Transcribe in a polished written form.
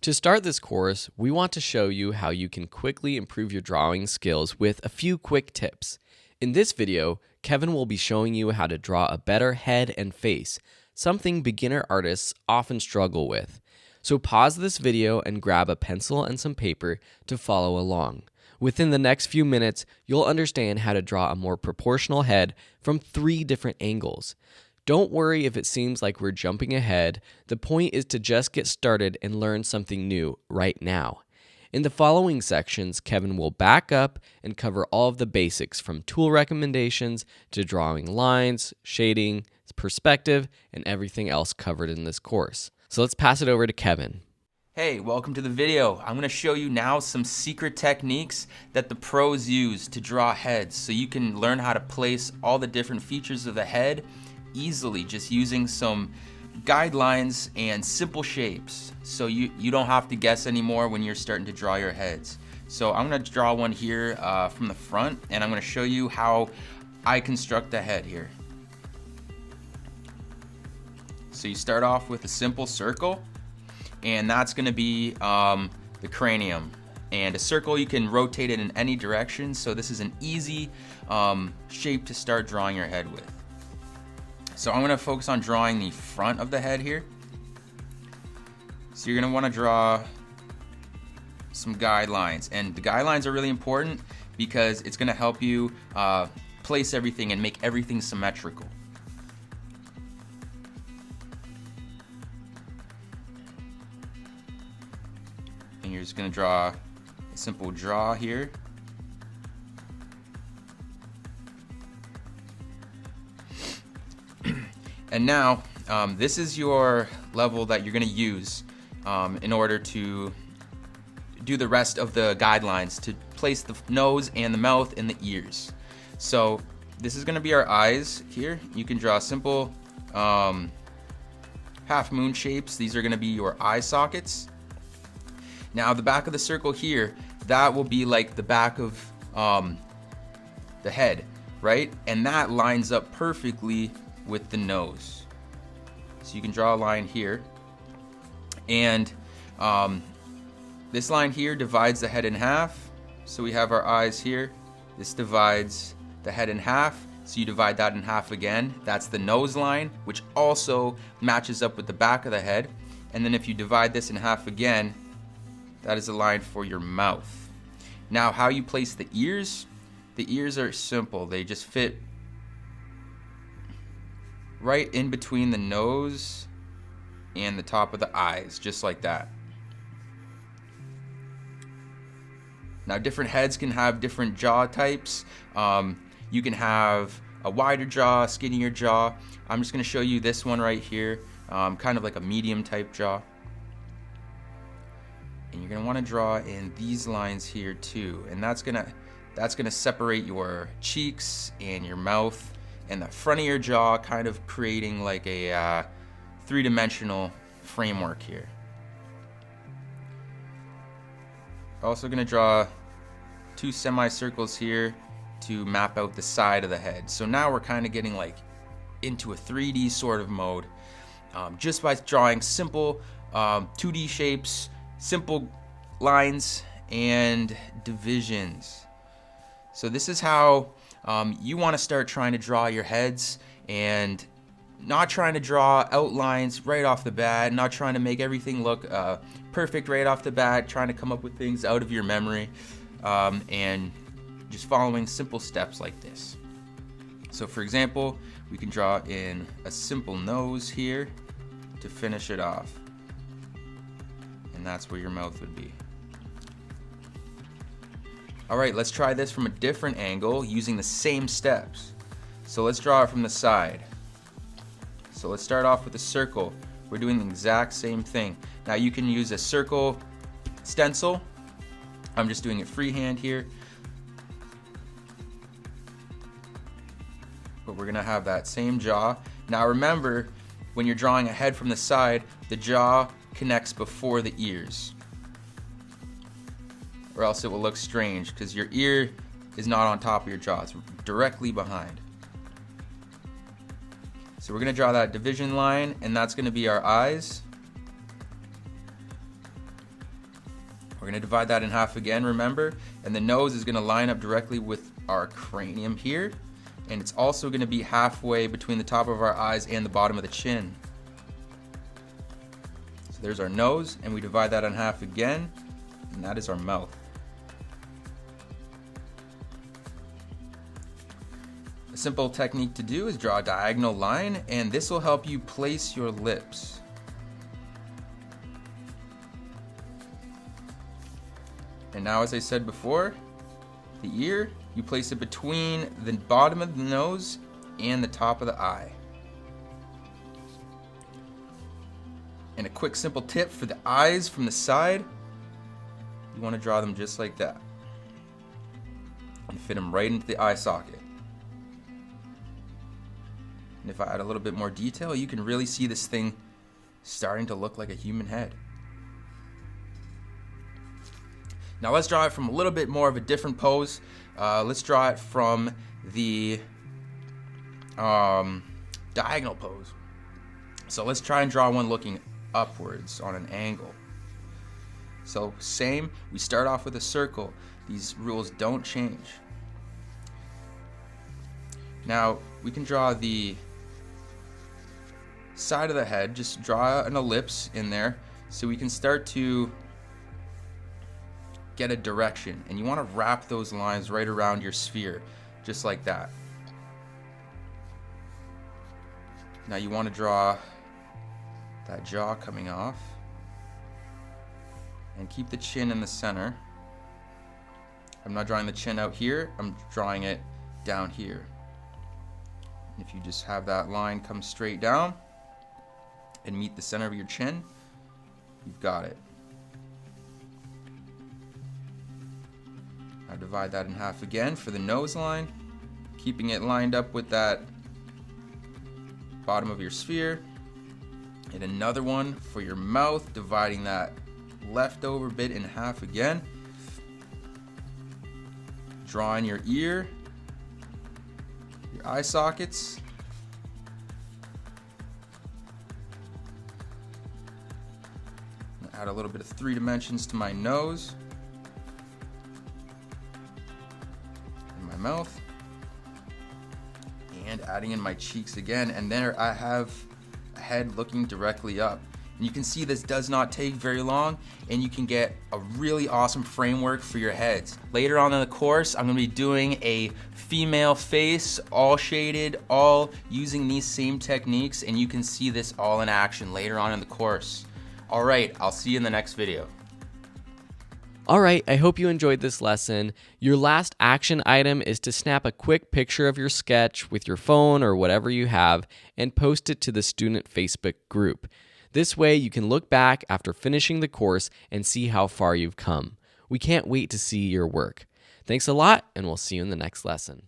To start this course, we want to show you how you can quickly improve your drawing skills with a few quick tips. In this video, Kevin will be showing you how to draw a better head and face, something beginner artists often struggle with. So pause this video and grab a pencil and some paper to follow along. Within the next few minutes, you'll understand how to draw a more proportional head from 3 different angles. Don't worry if it seems like we're jumping ahead. The point is to just get started and learn something new right now. In the following sections, Kevin will back up and cover all of the basics from tool recommendations to drawing lines, shading, perspective, and everything else covered in this course. So let's pass it over to Kevin. Hey, welcome to the video. I'm going to show you now some secret techniques that the pros use to draw heads so you can learn how to place all the different features of the head easily just using some guidelines and simple shapes, so you don't have to guess anymore when you're starting to draw your heads. So I'm going to draw one here from the front, and I'm going to show you how I construct the head here. So you start off with a simple circle, and that's going to be the cranium. And a circle, you can rotate it in any direction, so this is an easy shape to start drawing your head with. So I'm going to focus on drawing the front of the head here. So you're going to want to draw some guidelines, and the guidelines are really important because it's going to help you place everything and make everything symmetrical. And you're just going to draw a simple draw here. And now, this is your level that you're going to use in order to do the rest of the guidelines to place the nose and the mouth and the ears. So this is going to be our eyes here. You can draw simple half moon shapes. These are going to be your eye sockets. Now the back of the circle here, that will be like the back of the head, right? And that lines up perfectly with the nose. So you can draw a line here, and this line here divides the head in half. So we have our eyes here. This divides the head in half, so you divide that in half again. That's the nose line, which also matches up with the back of the head. And then if you divide this in half again, that is a line for your mouth. Now, how you place the ears are simple. They just fit right in between the nose and the top of the eyes, just like that. Now, different heads can have different jaw types. You can have a wider jaw, a skinnier jaw. I'm just going to show you this one right here, kind of like a medium type jaw. And you're going to want to draw in these lines here too, and that's going to separate your cheeks and your mouth and the front of your jaw, kind of creating like a 3-dimensional framework here. Also going to draw 2 semicircles here to map out the side of the head. So now we're kind of getting like into a 3D sort of mode, just by drawing simple 2D shapes, simple lines and divisions. So this is how you want to start trying to draw your heads, and not trying to draw outlines right off the bat, not trying to make everything look perfect right off the bat, trying to come up with things out of your memory, and just following simple steps like this. So for example, we can draw in a simple nose here to finish it off, and that's where your mouth would be. Alright, let's try this from a different angle using the same steps. So let's draw it from the side. So let's start off with a circle. We're doing the exact same thing. Now you can use a circle stencil. I'm just doing it freehand here. But we're going to have that same jaw. Now remember, when you're drawing a head from the side, the jaw connects before the ears, or else it will look strange because your ear is not on top of your jaw, it's directly behind. So we're going to draw that division line, and that's going to be our eyes. We're gonna divide that in half again, remember? And the nose is gonna line up directly with our cranium here. And it's also gonna be halfway between the top of our eyes and the bottom of the chin. So there's our nose, and we divide that in half again, and that is our mouth. A simple technique to do is draw a diagonal line, and this will help you place your lips. And now, as I said before, the ear, you place it between the bottom of the nose and the top of the eye. And a quick simple tip for the eyes from the side, you want to draw them just like that and fit them right into the eye socket. And if I add a little bit more detail, you can really see this thing starting to look like a human head. Now let's draw it from a little bit more of a different pose. Let's draw it from the diagonal pose. So let's try and draw one looking upwards on an angle. So same, we start off with a circle. These rules don't change. Now we can draw the side of the head, just draw an ellipse in there so we can start to get a direction, and you want to wrap those lines right around your sphere, just like that. Now you want to draw that jaw coming off and keep the chin in the center. I'm not drawing the chin out here, I'm drawing it down here. And if you just have that line come straight down and meet the center of your chin, you've got it. Now divide that in half again for the nose line, keeping it lined up with that bottom of your sphere. And another one for your mouth, dividing that leftover bit in half again. Drawing your ear, your eye sockets. Add a little bit of 3 dimensions to my nose and my mouth, and adding in my cheeks again, and there I have a head looking directly up. And you can see this does not take very long, and you can get a really awesome framework for your heads. Later on in the course, I'm going to be doing a female face, all shaded, all using these same techniques, and you can see this all in action later on in the course. All right, I'll see you in the next video. All right, I hope you enjoyed this lesson. Your last action item is to snap a quick picture of your sketch with your phone or whatever you have and post it to the student Facebook group. This way you can look back after finishing the course and see how far you've come. We can't wait to see your work. Thanks a lot, and we'll see you in the next lesson.